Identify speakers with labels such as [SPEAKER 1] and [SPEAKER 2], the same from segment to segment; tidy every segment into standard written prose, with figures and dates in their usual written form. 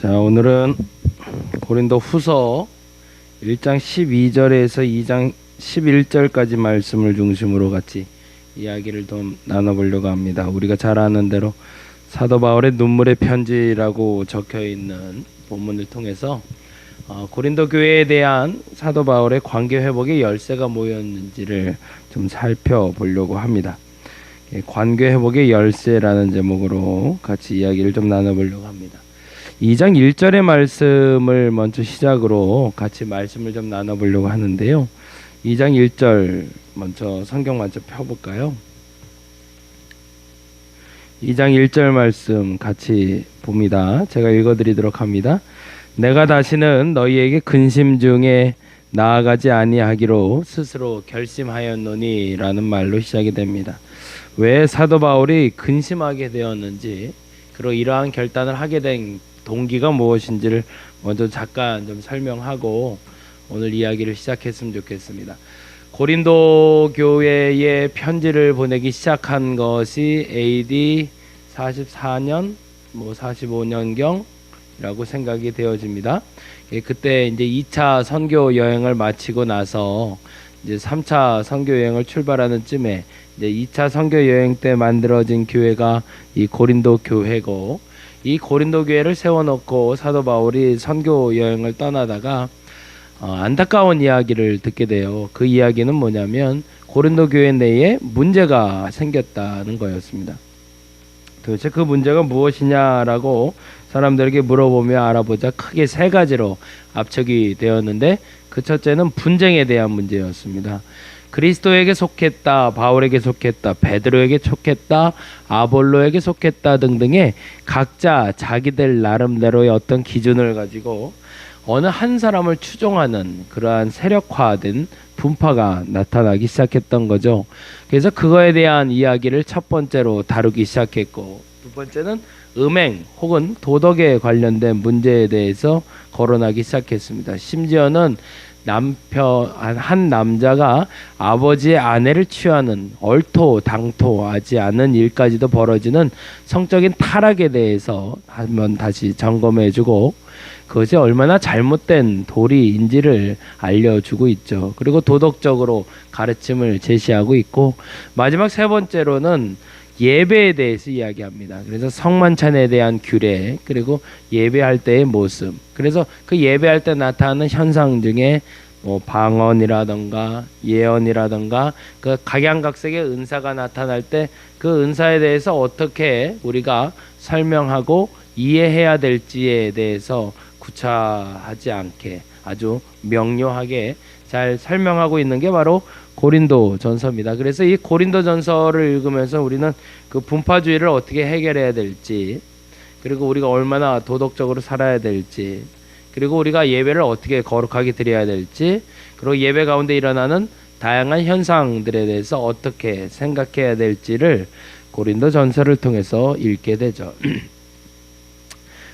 [SPEAKER 1] 자, 오늘은 고린도 후서 1장 12절에서 2장 11절까지 말씀을 중심으로 같이 이야기를 좀 나눠보려고 합니다. 우리가 잘 아는 대로 사도 바울의 눈물의 편지라고 적혀 있는 본문을 통해서 고린도 교회에 대한 사도 바울의 관계 회복의 열쇠가 뭐였는지를 좀 살펴보려고 합니다. 관계 회복의 열쇠라는 제목으로 같이 이야기를 좀 나눠보려고 합니다. 2장 1절의 말씀을 먼저 시작으로 같이 말씀을 좀 나눠보려고 하는데요. 2장 1절 먼저 성경 먼저 펴볼까요? 2장 1절 말씀 같이 봅니다. 제가 읽어드리도록 합니다. 내가 다시는 너희에게 근심 중에 나아가지 아니하기로 스스로 결심하였노니 라는 말로 시작이 됩니다. 왜 사도 바울이 근심하게 되었는지, 그리고 이러한 결단을 하게 된 동기가 무엇인지를 먼저 잠깐 좀 설명하고 오늘 이야기를 시작했으면 좋겠습니다. 고린도 교회에 편지를 보내기 시작한 것이 AD 44년, 45년경이라고 생각이 되어집니다. 그때 이제 2차 선교 여행을 마치고 나서 이제 3차 선교 여행을 출발하는 쯤에 이제 2차 선교 여행 때 만들어진 교회가 이 고린도 교회고, 이 고린도 교회를 세워놓고 사도 바울이 선교 여행을 떠나다가 안타까운 이야기를 듣게 돼요. 그 이야기는 뭐냐면 고린도 교회 내에 문제가 생겼다는 거였습니다. 도대체 그 문제가 무엇이냐라고 사람들에게 물어보며 알아보자 크게 세 가지로 압축이 되었는데, 그 첫째는 분쟁에 대한 문제였습니다. 그리스도에게 속했다, 바울에게 속했다, 베드로에게 속했다, 아볼로에게 속했다 등등의 각자 자기들 나름대로의 어떤 기준을 가지고 어느 한 사람을 추종하는 그러한 세력화된 분파가 나타나기 시작했던 거죠. 그래서 그거에 대한 이야기를 첫 번째로 다루기 시작했고, 두 번째는 음행 혹은 도덕에 관련된 문제에 대해서 거론하기 시작했습니다. 심지어는 한 남자가 아버지의 아내를 취하는 얼토당토하지 않은 일까지도 벌어지는 성적인 타락에 대해서 한번 다시 점검해주고, 그것이 얼마나 잘못된 도리인지를 알려주고 있죠. 그리고 도덕적으로 가르침을 제시하고 있고, 마지막 세 번째로는 예배에 대해서 이야기합니다. 그래서 성만찬에 대한 규례, 그리고 예배할 때의 모습, 그래서 그 예배할 때 나타나는 현상 중에 방언이라던가 예언이라던가 그 각양각색의 은사가 나타날 때 그 은사에 대해서 어떻게 우리가 설명하고 이해해야 될지에 대해서 구차하지 않게 아주 명료하게 잘 설명하고 있는 게 바로 고린도 전서입니다. 그래서 이 고린도 전서를 읽으면서 우리는 그 분파주의를 어떻게 해결해야 될지, 그리고 우리가 얼마나 도덕적으로 살아야 될지, 그리고 우리가 예배를 어떻게 거룩하게 드려야 될지, 그리고 예배 가운데 일어나는 다양한 현상들에 대해서 어떻게 생각해야 될지를 고린도 전서를 통해서 읽게 되죠.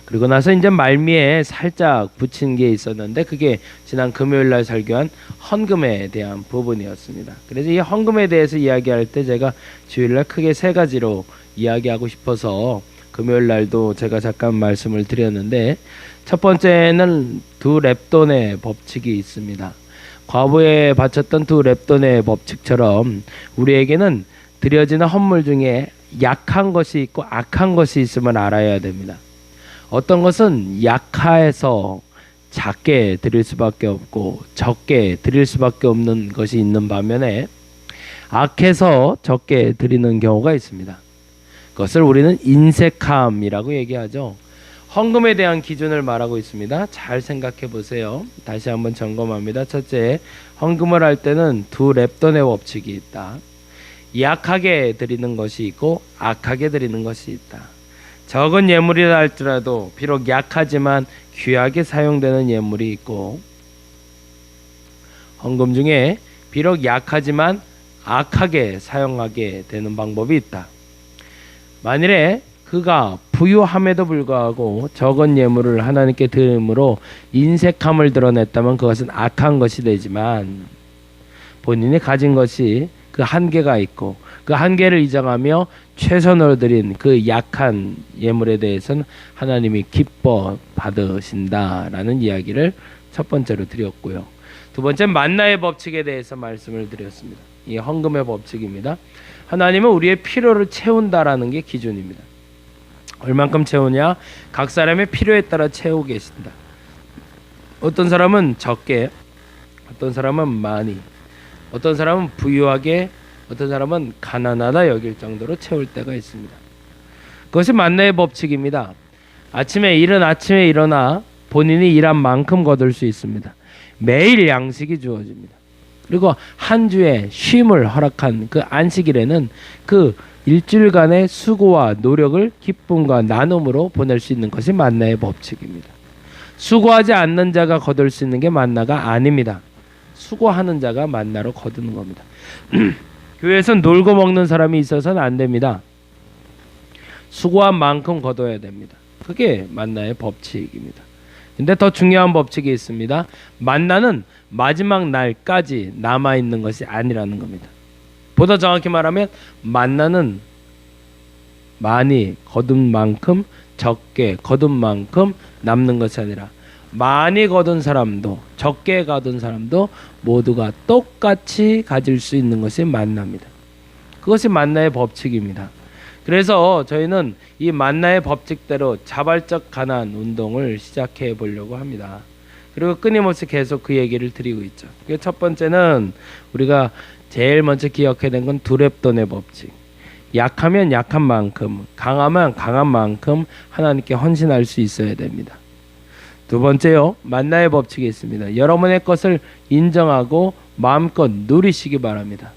[SPEAKER 1] 그리고 나서 이제 말미에 살짝 붙인 게 있었는데, 그게 지난 금요일 날 설교한 헌금에 대한 부분이었습니다. 그래서 이 헌금에 대해서 이야기할 때 제가 주일 날 크게 세 가지로 이야기하고 싶어서 금요일 날도 제가 잠깐 말씀을 드렸는데, 첫 번째는 두 렙돈의 법칙이 있습니다. 과부에 바쳤던 두 렙돈의 법칙처럼 우리에게는 드려지는 헌물 중에 약한 것이 있고 악한 것이 있음을 알아야 됩니다. 어떤 것은 약해서 작게 드릴 수밖에 없고 적게 드릴 수밖에 없는 것이 있는 반면에 악해서 적게 드리는 경우가 있습니다. 그것을 우리는 인색함이라고 얘기하죠. 헌금에 대한 기준을 말하고 있습니다. 잘 생각해 보세요. 다시 한번 점검합니다. 첫째, 헌금을 할 때는 두 렙돈의 법칙이 있다. 약하게 드리는 것이 있고 악하게 드리는 것이 있다. 적은 예물이라 할지라도 비록 약하지만 귀하게 사용되는 예물이 있고, 헌금 중에 비록 약하지만 악하게 사용하게 되는 방법이 있다. 만일에 그가 부유함에도 불구하고 적은 예물을 하나님께 드림으로 인색함을 드러냈다면 그것은 악한 것이 되지만, 본인이 가진 것이 그 한계가 있고 그 한계를 인정하며 최선으로 드린 그 약한 예물에 대해서는 하나님이 기뻐 받으신다라는 이야기를 첫 번째로 드렸고요. 두 번째 만나의 법칙에 대해서 말씀을 드렸습니다. 이 헌금의 법칙입니다. 하나님은 우리의 필요를 채운다라는 게 기준입니다. 얼만큼 채우냐? 각 사람의 필요에 따라 채우고 계신다. 어떤 사람은 적게, 어떤 사람은 많이, 어떤 사람은 부유하게, 어떤 사람은 가난하다 여길 정도로 채울 때가 있습니다. 그것이 만나의 법칙입니다. 아침에 일어나 본인이 일한 만큼 거둘 수 있습니다. 매일 양식이 주어집니다. 그리고 한 주에 쉼을 허락한 그 안식일에는 그 일주일간의 수고와 노력을 기쁨과 나눔으로 보낼 수 있는 것이 만나의 법칙입니다. 수고하지 않는 자가 거둘 수 있는 게 만나가 아닙니다. 수고하는 자가 만나로 거두는 겁니다. 교회에서 놀고 먹는 사람이 있어서는 안 됩니다. 수고한 만큼 거둬야 됩니다. 그게 만나의 법칙입니다. 근데 더 중요한 법칙이 있습니다. 만나는 마지막 날까지 남아있는 것이 아니라는 겁니다. 보다 정확히 말하면 만나는 많이 거둔 만큼, 적게 거둔 만큼 남는 것이 아니라 많이 거둔 사람도 적게 거둔 사람도 모두가 똑같이 가질 수 있는 것이 만나입니다. 그것이 만나의 법칙입니다. 그래서 저희는 이 만나의 법칙대로 자발적 가난 운동을 시작해 보려고 합니다. 그리고 끊임없이 계속 그 얘기를 드리고 있죠. 첫 번째는 우리가 제일 먼저 기억해야 되는 건 두렙돈의 법칙. 약하면 약한 만큼, 강하면 강한 만큼 하나님께 헌신할 수 있어야 됩니다. 두 번째요, 만나의 법칙이 있습니다. 여러분의 것을 인정하고 마음껏 누리시기 바랍니다.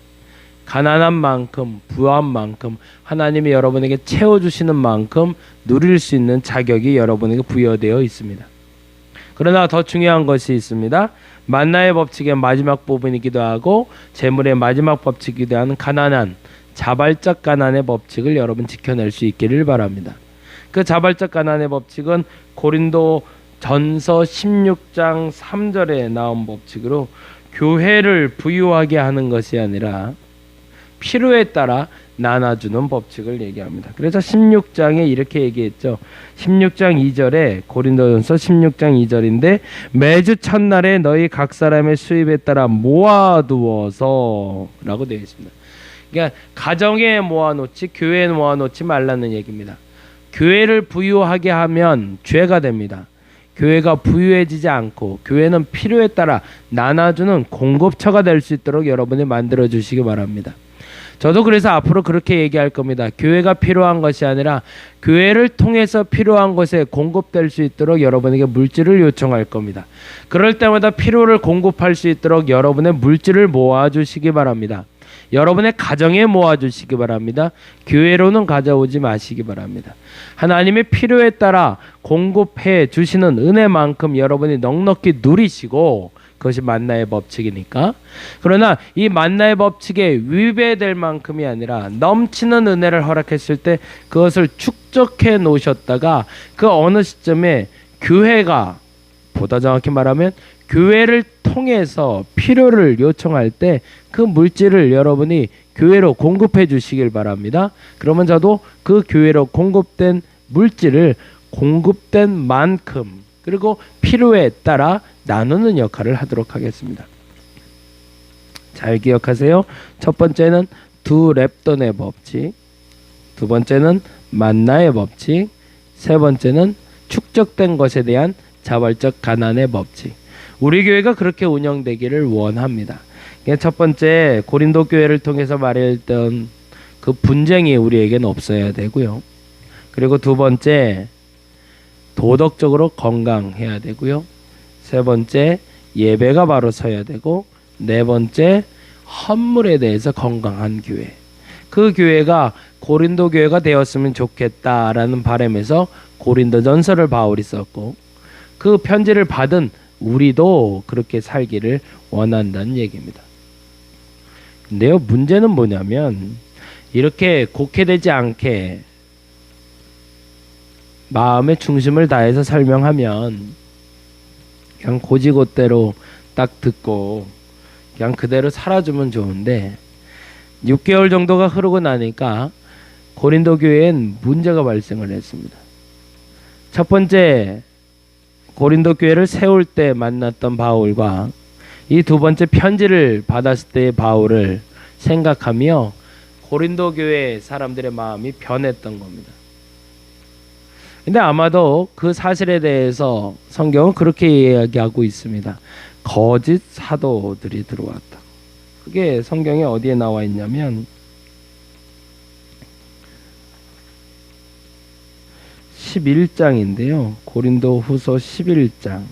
[SPEAKER 1] 가난한 만큼, 부한 만큼 하나님이 여러분에게 채워주시는 만큼 누릴 수 있는 자격이 여러분에게 부여되어 있습니다. 그러나 더 중요한 것이 있습니다. 만나의 법칙의 마지막 부분이기도 하고 재물의 마지막 법칙이기도 하는 가난한 자발적 가난의 법칙을 여러분 지켜낼 수 있기를 바랍니다. 그 자발적 가난의 법칙은 고린도 전서 16장 3절에 나온 법칙으로 교회를 부유하게 하는 것이 아니라 필요에 따라 나눠주는 법칙을 얘기합니다. 그래서 16장에 이렇게 얘기했죠. 16장 2절에 고린도전서 16장 2절인데 매주 첫날에 너희 각 사람의 수입에 따라 모아두어서 라고 되어 있습니다. 그러니까 가정에 모아놓지 교회에 모아놓지 말라는 얘기입니다. 교회를 부유하게 하면 죄가 됩니다. 교회가 부유해지지 않고 교회는 필요에 따라 나눠주는 공급처가 될 수 있도록 여러분이 만들어 주시기 바랍니다. 저도 그래서 앞으로 그렇게 얘기할 겁니다. 교회가 필요한 것이 아니라 교회를 통해서 필요한 것에 공급될 수 있도록 여러분에게 물질을 요청할 겁니다. 그럴 때마다 필요를 공급할 수 있도록 여러분의 물질을 모아주시기 바랍니다. 여러분의 가정에 모아주시기 바랍니다. 교회로는 가져오지 마시기 바랍니다. 하나님의 필요에 따라 공급해 주시는 은혜만큼 여러분이 넉넉히 누리시고 그것이 만나의 법칙이니까. 그러나 이 만나의 법칙에 위배될 만큼이 아니라 넘치는 은혜를 허락했을 때 그것을 축적해 놓으셨다가 그 어느 시점에 교회가, 보다 정확히 말하면 교회를 통해서 필요를 요청할 때 그 물질을 여러분이 교회로 공급해 주시길 바랍니다. 그러면 저도 그 교회로 공급된 물질을 공급된 만큼 그리고 필요에 따라 나누는 역할을 하도록 하겠습니다. 잘 기억하세요. 첫 번째는 두렙돈의 법칙, 두 번째는 만나의 법칙, 세 번째는 축적된 것에 대한 자발적 가난의 법칙. 우리 교회가 그렇게 운영되기를 원합니다. 첫 번째, 고린도 교회를 통해서 말했던 그 분쟁이 우리에게는 없어야 되고요. 그리고 두 번째, 도덕적으로 건강해야 되고요. 세 번째, 예배가 바로 서야 되고, 네 번째, 헌물에 대해서 건강한 교회. 그 교회가 고린도 교회가 되었으면 좋겠다라는 바람에서 고린도전서를 바울이 썼고, 그 편지를 받은 우리도 그렇게 살기를 원한다는 얘기입니다. 근데요, 문제는 뭐냐면 이렇게 곡해되지 않게 마음의 중심을 다해서 설명하면 그냥 고지고대로 딱 듣고 그냥 그대로 살아주면 좋은데 6개월 정도가 흐르고 나니까 고린도 교회엔 문제가 발생을 했습니다. 첫 번째, 고린도 교회를 세울 때 만났던 바울과 이 두 번째 편지를 받았을 때의 바울을 생각하며 고린도 교회 사람들의 마음이 변했던 겁니다. 근데 아마도 그 사실에 대해서 성경은 그렇게 이야기하고 있습니다. 거짓 사도들이 들어왔다. 그게 성경에 어디에 나와 있냐면 11장인데요. 고린도 후서 11장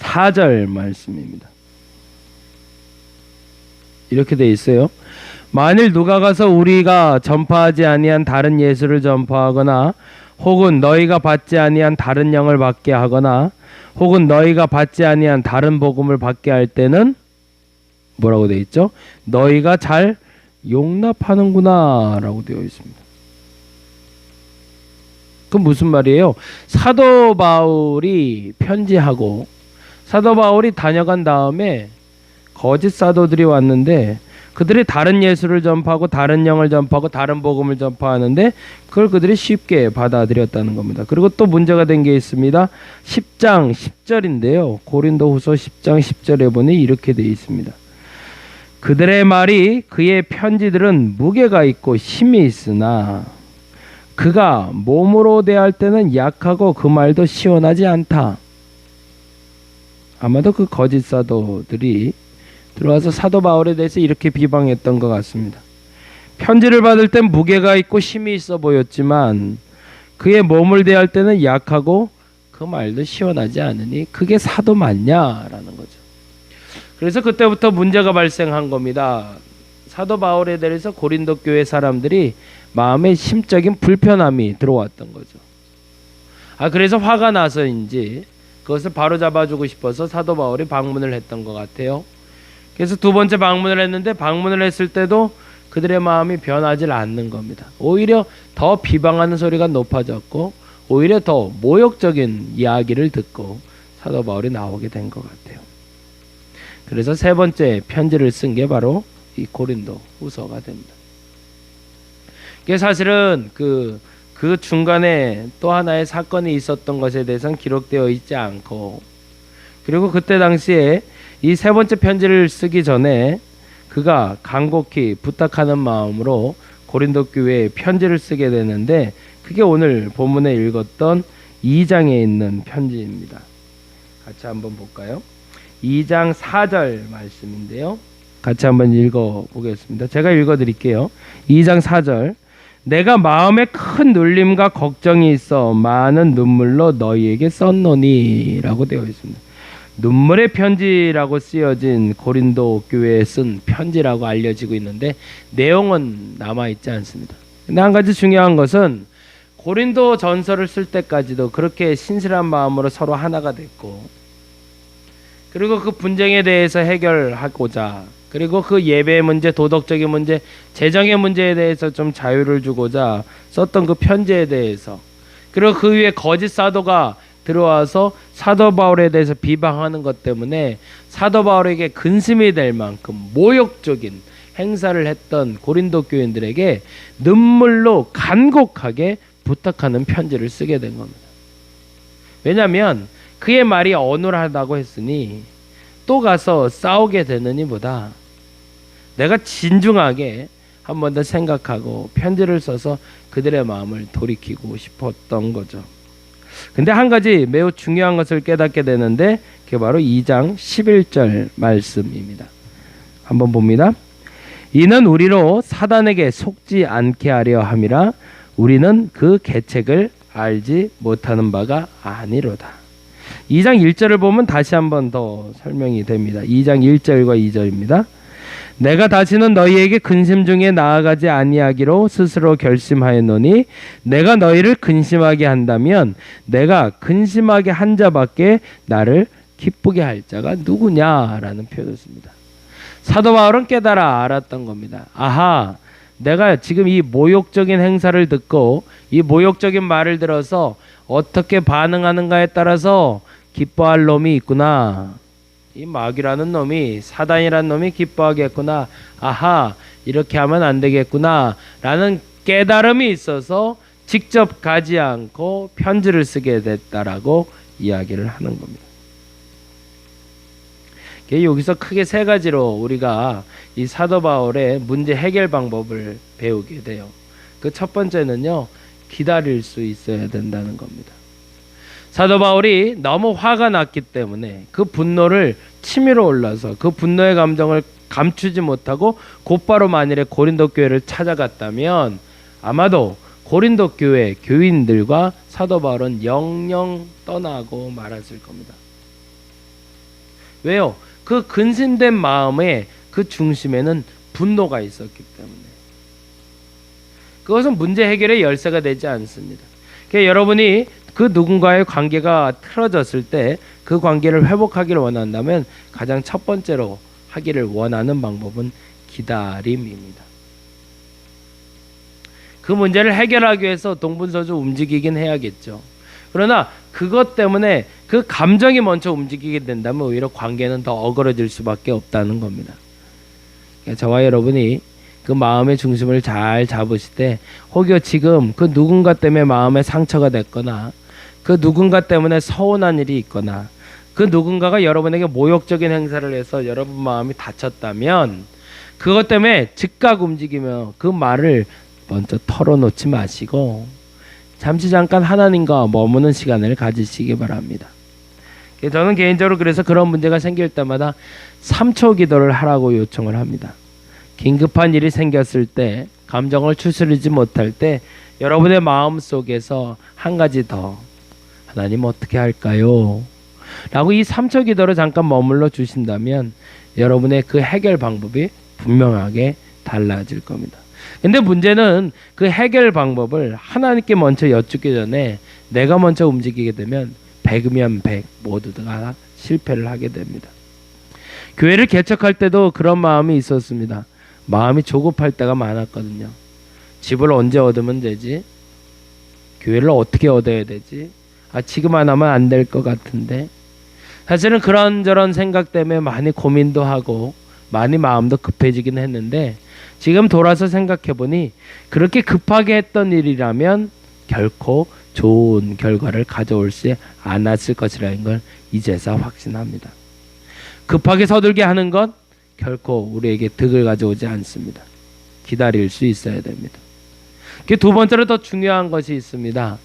[SPEAKER 1] 4절 말씀입니다. 이렇게 돼 있어요. 만일 누가 가서 우리가 전파하지 아니한 다른 예수를 전파하거나 혹은 너희가 받지 아니한 다른 영을 받게 하거나 혹은 너희가 받지 아니한 다른 복음을 받게 할 때는 뭐라고 돼 있죠? 너희가 잘 용납하는구나 라고 되어 있습니다. 그럼 무슨 말이에요? 사도 바울이 편지하고 사도 바울이 다녀간 다음에 거짓 사도들이 왔는데 그들이 다른 예수를 전파하고 다른 영을 전파하고 다른 복음을 전파하는데 그걸 그들이 쉽게 받아들였다는 겁니다. 그리고 또 문제가 된 게 있습니다. 10장 10절인데요. 고린도 후서 10장 10절에 보니 이렇게 되어 있습니다. 그들의 말이 그의 편지들은 무게가 있고 힘이 있으나 그가 몸으로 대할 때는 약하고 그 말도 시원하지 않다. 아마도 그 거짓 사도들이 들어와서 사도 바울에 대해서 이렇게 비방했던 것 같습니다. 편지를 받을 땐 무게가 있고 힘이 있어 보였지만 그의 몸을 대할 때는 약하고 그 말도 시원하지 않으니 그게 사도 맞냐라는 거죠. 그래서 그때부터 문제가 발생한 겁니다. 사도 바울에 대해서 고린도 교회 사람들이 마음에 심적인 불편함이 들어왔던 거죠. 그래서 화가 나서인지 그것을 바로잡아주고 싶어서 사도 바울이 방문을 했던 것 같아요. 그래서 두 번째 방문을 했는데 방문을 했을 때도 그들의 마음이 변하지 않는 겁니다. 오히려 더 비방하는 소리가 높아졌고 오히려 더 모욕적인 이야기를 듣고 사도 바울이 나오게 된 것 같아요. 그래서 세 번째 편지를 쓴 게 바로 이 고린도 후서가 됩니다. 이게 사실은 그 중간에 또 하나의 사건이 있었던 것에 대해서는 기록되어 있지 않고 그리고 그때 당시에 이 세 번째 편지를 쓰기 전에 그가 간곡히 부탁하는 마음으로 고린도 교회에 편지를 쓰게 되는데 그게 오늘 본문에 읽었던 2장에 있는 편지입니다. 같이 한번 볼까요? 2장 4절 말씀인데요. 같이 한번 읽어보겠습니다. 제가 읽어드릴게요. 2장 4절 내가 마음에 큰 눌림과 걱정이 있어 많은 눈물로 너희에게 썼노니 라고 되어 있습니다. 눈물의 편지라고 쓰여진 고린도 교회에 쓴 편지라고 알려지고 있는데 내용은 남아있지 않습니다. 근데 한 가지 중요한 것은 고린도 전서를 쓸 때까지도 그렇게 신실한 마음으로 서로 하나가 됐고 그리고 그 분쟁에 대해서 해결하고자 그리고 그 예배의 문제, 도덕적인 문제, 재정의 문제에 대해서 좀 자유를 주고자 썼던 그 편지에 대해서 그리고 그 위에 거짓 사도가 들어와서 사도 바울에 대해서 비방하는 것 때문에 사도 바울에게 근심이 될 만큼 모욕적인 행사를 했던 고린도 교인들에게 눈물로 간곡하게 부탁하는 편지를 쓰게 된 겁니다. 왜냐하면 그의 말이 어눌하다고 했으니 또 가서 싸우게 되느니 보다 내가 진중하게 한 번 더 생각하고 편지를 써서 그들의 마음을 돌이키고 싶었던 거죠. 근데 한 가지 매우 중요한 것을 깨닫게 되는데 그게 바로 2장 11절 말씀입니다. 한번 봅니다. 이는 우리로 사단에게 속지 않게 하려 함이라 우리는 그 계책을 알지 못하는 바가 아니로다. 2장 1절을 보면 다시 한번 더 설명이 됩니다. 2장 1절과 2절입니다. 내가 다시는 너희에게 근심 중에 나아가지 아니하기로 스스로 결심하였노니 내가 너희를 근심하게 한다면 내가 근심하게 한 자밖에 나를 기쁘게 할 자가 누구냐라는 표현을 씁니다. 사도 바울은 깨달아 알았던 겁니다. 아하, 내가 지금 이 모욕적인 행사를 듣고 이 모욕적인 말을 들어서 어떻게 반응하는가에 따라서 기뻐할 놈이 있구나. 이 마귀라는 놈이, 사단이라는 놈이 기뻐하겠구나. 아하, 이렇게 하면 안 되겠구나 라는 깨달음이 있어서 직접 가지 않고 편지를 쓰게 됐다라고 이야기를 하는 겁니다. 여기서 크게 세 가지로 우리가 이 사도 바울의 문제 해결 방법을 배우게 돼요. 그 첫 번째는요, 기다릴 수 있어야 된다는 겁니다. 사도 바울이 너무 화가 났기 때문에 그 분노를 치밀어 올라서 그 분노의 감정을 감추지 못하고 곧바로 만일에 고린도 교회를 찾아갔다면 아마도 고린도 교회 교인들과 사도 바울은 영영 떠나고 말았을 겁니다. 왜요? 그 근심된 마음의 그 중심에는 분노가 있었기 때문에. 그것은 문제 해결의 열쇠가 되지 않습니다. 그러니까 여러분이 그 누군가의 관계가 틀어졌을 때 그 관계를 회복하기를 원한다면 가장 첫 번째로 하기를 원하는 방법은 기다림입니다. 그 문제를 해결하기 위해서 동분서주 움직이긴 해야겠죠. 그러나 그것 때문에 그 감정이 먼저 움직이게 된다면 오히려 관계는 더 어그러질 수밖에 없다는 겁니다. 그러니까 저와 여러분이 그 마음의 중심을 잘 잡으실 때 혹여 지금 그 누군가 때문에 마음에 상처가 됐거나 그 누군가 때문에 서운한 일이 있거나 그 누군가가 여러분에게 모욕적인 행사를 해서 여러분 마음이 다쳤다면 그것 때문에 즉각 움직이며 그 말을 먼저 털어놓지 마시고 잠시 잠깐 하나님과 머무는 시간을 가지시기 바랍니다. 저는 개인적으로 그래서 그런 문제가 생길 때마다 3초 기도를 하라고 요청을 합니다. 긴급한 일이 생겼을 때, 감정을 추스르지 못할 때 여러분의 마음 속에서 한 가지 더, 하나님 어떻게 할까요? 라고 이 3초 기도로 잠깐 머물러 주신다면 여러분의 그 해결 방법이 분명하게 달라질 겁니다. 근데 문제는 그 해결 방법을 하나님께 먼저 여쭙기 전에 내가 먼저 움직이게 되면 100이면 100 모두 다 실패를 하게 됩니다. 교회를 개척할 때도 그런 마음이 있었습니다. 마음이 조급할 때가 많았거든요. 집을 언제 얻으면 되지? 교회를 어떻게 얻어야 되지? 지금 안 하면 안 될 것 같은데. 사실은 그런저런 생각 때문에 많이 고민도 하고 많이 마음도 급해지긴 했는데 지금 돌아서 생각해보니 그렇게 급하게 했던 일이라면 결코 좋은 결과를 가져올지 않았을 것이라는 걸 이제서 확신합니다. 급하게 서둘게 하는 것 결코 우리에게 득을 가져오지 않습니다. 기다릴 수 있어야 됩니다. 두 번째로 더 중요한 것이 있습니다.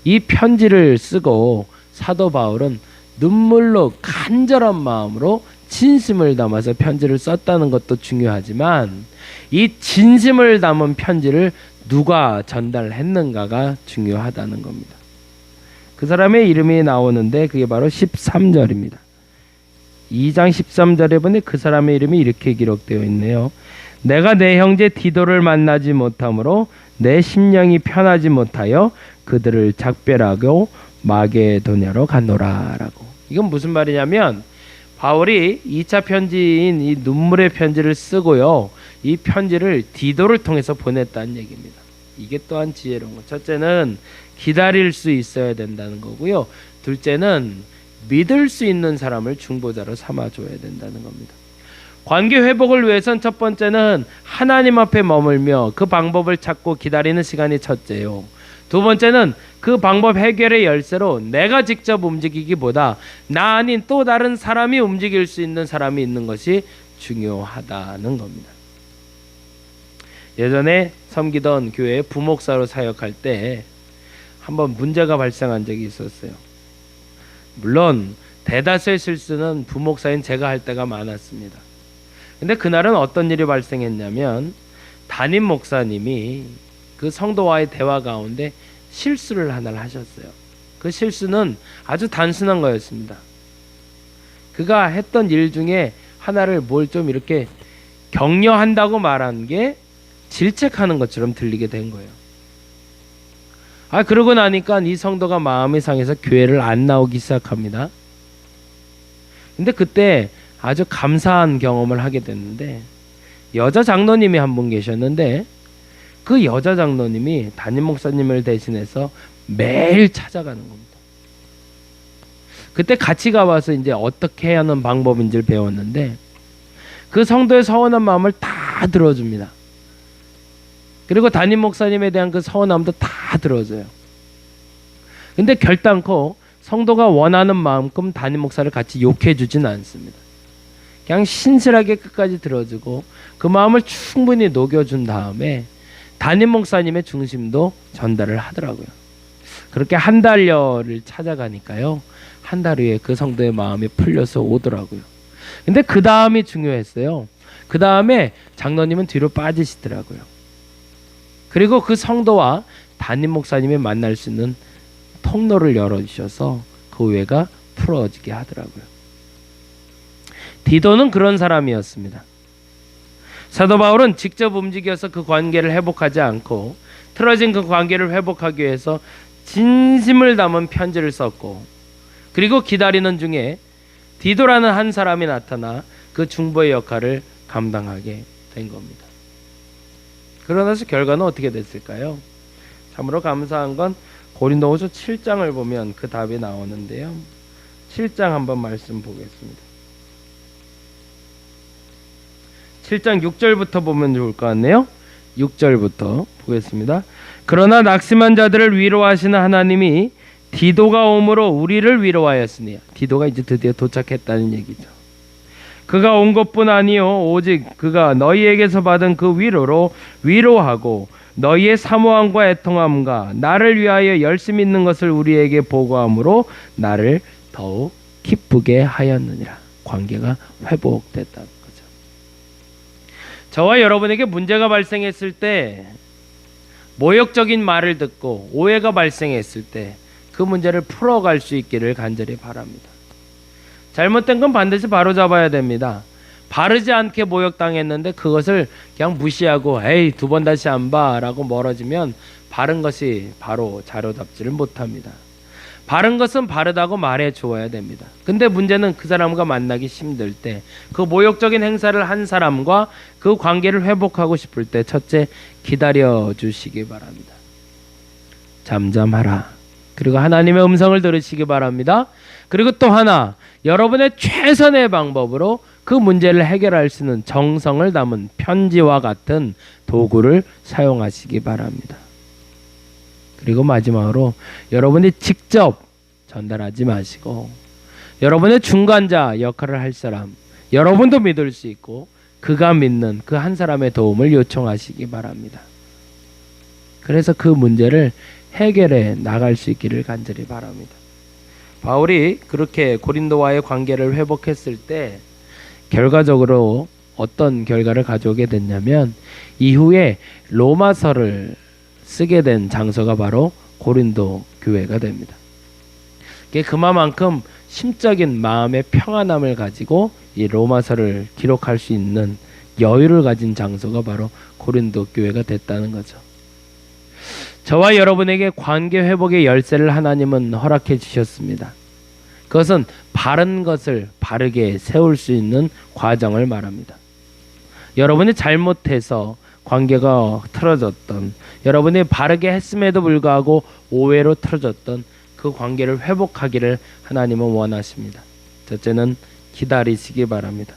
[SPEAKER 1] 이 편지를 쓰고 사도 바울은 눈물로 간절한 마음으로 진심을 담아서 편지를 썼다는 것도 중요하지만 이 진심을 담은 편지를 누가 전달했는가가 중요하다는 겁니다. 그 사람의 이름이 나오는데 그게 바로 13절입니다. 2장 13절에 보니 그 사람의 이름이 이렇게 기록되어 있네요. 내가 내 형제 디도를 만나지 못하므로 내 심령이 편하지 못하여 그들을 작별하고 마게도냐로 갔노라 라고. 이건 무슨 말이냐면 바울이 2차 편지인 이 눈물의 편지를 쓰고요. 이 편지를 디도를 통해서 보냈다는 얘기입니다. 이게 또한 지혜로운 거. 첫째는 기다릴 수 있어야 된다는 거고요. 둘째는 믿을 수 있는 사람을 중보자로 삼아줘야 된다는 겁니다. 관계 회복을 위해선 첫 번째는 하나님 앞에 머물며 그 방법을 찾고 기다리는 시간이 첫째요. 두 번째는 그 방법 해결의 열쇠로 내가 직접 움직이기보다 나 아닌 또 다른 사람이 움직일 수 있는 사람이 있는 것이 중요하다는 겁니다. 예전에 섬기던 교회에 부목사로 사역할 때 한번 문제가 발생한 적이 있었어요. 물론 대다수의 실수는 부목사인 제가 할 때가 많았습니다. 근데 그날은 어떤 일이 발생했냐면 담임 목사님이 그 성도와의 대화 가운데 실수를 하나를 하셨어요. 그 실수는 아주 단순한 거였습니다. 그가 했던 일 중에 하나를 뭘 좀 이렇게 격려한다고 말한 게 질책하는 것처럼 들리게 된 거예요. 그러고 나니까 이 성도가 마음이 상해서 교회를 안 나오기 시작합니다. 근데 그때 아주 감사한 경험을 하게 됐는데 여자 장로님이 한 분 계셨는데 그 여자 장로님이 담임 목사님을 대신해서 매일 찾아가는 겁니다. 그때 같이 가봐서 이제 어떻게 해야 하는 방법인지를 배웠는데 그 성도의 서운한 마음을 다 들어줍니다. 그리고 담임 목사님에 대한 그 서운함도 다 들어줘요. 근데 결단코 성도가 원하는 마음큼 담임 목사를 같이 욕해주진 않습니다. 그냥 신실하게 끝까지 들어주고 그 마음을 충분히 녹여준 다음에 담임 목사님의 중심도 전달을 하더라고요. 그렇게 한 달여를 찾아가니까요. 한 달 후에 그 성도의 마음이 풀려서 오더라고요. 근데 그 다음이 중요했어요. 그 다음에 장로님은 뒤로 빠지시더라고요. 그리고 그 성도와 담임 목사님이 만날 수 있는 통로를 열어주셔서 그 오해가 풀어지게 하더라고요. 디도는 그런 사람이었습니다. 사도 바울은 직접 움직여서 그 관계를 회복하지 않고 틀어진 그 관계를 회복하기 위해서 진심을 담은 편지를 썼고 그리고 기다리는 중에 디도라는 한 사람이 나타나 그 중보의 역할을 감당하게 된 겁니다. 그러나서 결과는 어떻게 됐을까요? 참으로 감사한 건 고린도후서 7장을 보면 그 답이 나오는데요. 7장 한번 말씀 보겠습니다. 7장 6절부터 보면 좋을 것 같네요. 6절부터 보겠습니다. 그러나 낙심한 자들을 위로하시는 하나님이 디도가 오므로 우리를 위로하였으니, 디도가 이제 드디어 도착했다는 얘기죠. 그가 온 것뿐 아니요 오직 그가 너희에게서 받은 그 위로로 위로하고 너희의 사모함과 애통함과 나를 위하여 열심히 있는 것을 우리에게 보고함으로 나를 더욱 기쁘게 하였느니라. 관계가 회복됐다는 거죠. 저와 여러분에게 문제가 발생했을 때, 모욕적인 말을 듣고 오해가 발생했을 때 그 문제를 풀어갈 수 있기를 간절히 바랍니다. 잘못된 건 반드시 바로잡아야 됩니다. 바르지 않게 모욕당했는데 그것을 그냥 무시하고 에이 두 번 다시 안 봐 라고 멀어지면 바른 것이 바로 자료잡지를 못합니다. 바른 것은 바르다고 말해 주어야 됩니다. 근데 문제는 그 사람과 만나기 힘들 때, 그 모욕적인 행사를 한 사람과 그 관계를 회복하고 싶을 때 첫째, 기다려 주시기 바랍니다. 잠잠하라. 그리고 하나님의 음성을 들으시기 바랍니다. 그리고 또 하나, 여러분의 최선의 방법으로 그 문제를 해결할 수 있는 정성을 담은 편지와 같은 도구를 사용하시기 바랍니다. 그리고 마지막으로 여러분이 직접 전달하지 마시고 여러분의 중간자 역할을 할 사람, 여러분도 믿을 수 있고 그가 믿는 그 한 사람의 도움을 요청하시기 바랍니다. 그래서 그 문제를 해결해 나갈 수 있기를 간절히 바랍니다. 바울이 그렇게 고린도와의 관계를 회복했을 때 결과적으로 어떤 결과를 가져오게 됐냐면, 이후에 로마서를 쓰게 된 장소가 바로 고린도 교회가 됩니다. 그만큼 심적인 마음의 평안함을 가지고 이 로마서를 기록할 수 있는 여유를 가진 장소가 바로 고린도 교회가 됐다는 거죠. 저와 여러분에게 관계 회복의 열쇠를 하나님은 허락해 주셨습니다. 그것은 바른 것을 바르게 세울 수 있는 과정을 말합니다. 여러분이 잘못해서 관계가 틀어졌던, 여러분이 바르게 했음에도 불구하고 오해로 틀어졌던 그 관계를 회복하기를 하나님은 원하십니다. 첫째는 기다리시기 바랍니다.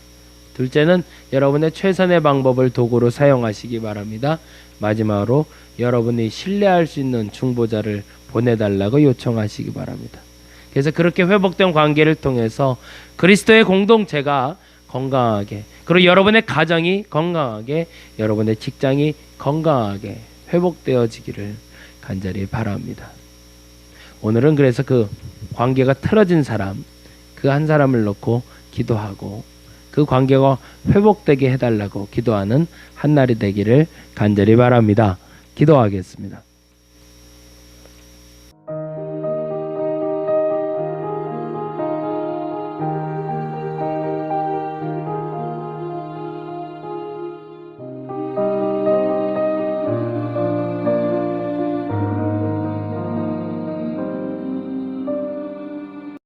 [SPEAKER 1] 둘째는 여러분의 최선의 방법을 도구로 사용하시기 바랍니다. 마지막으로 여러분이 신뢰할 수 있는 중보자를 보내달라고 요청하시기 바랍니다. 그래서 그렇게 회복된 관계를 통해서 그리스도의 공동체가 건강하게, 그리고 여러분의 가정이 건강하게, 여러분의 직장이 건강하게 회복되어지기를 간절히 바랍니다. 오늘은 그래서 그 관계가 틀어진 사람, 그 한 사람을 놓고 기도하고 그 관계가 회복되게 해달라고 기도하는 한 날이 되기를 간절히 바랍니다. 기도하겠습니다.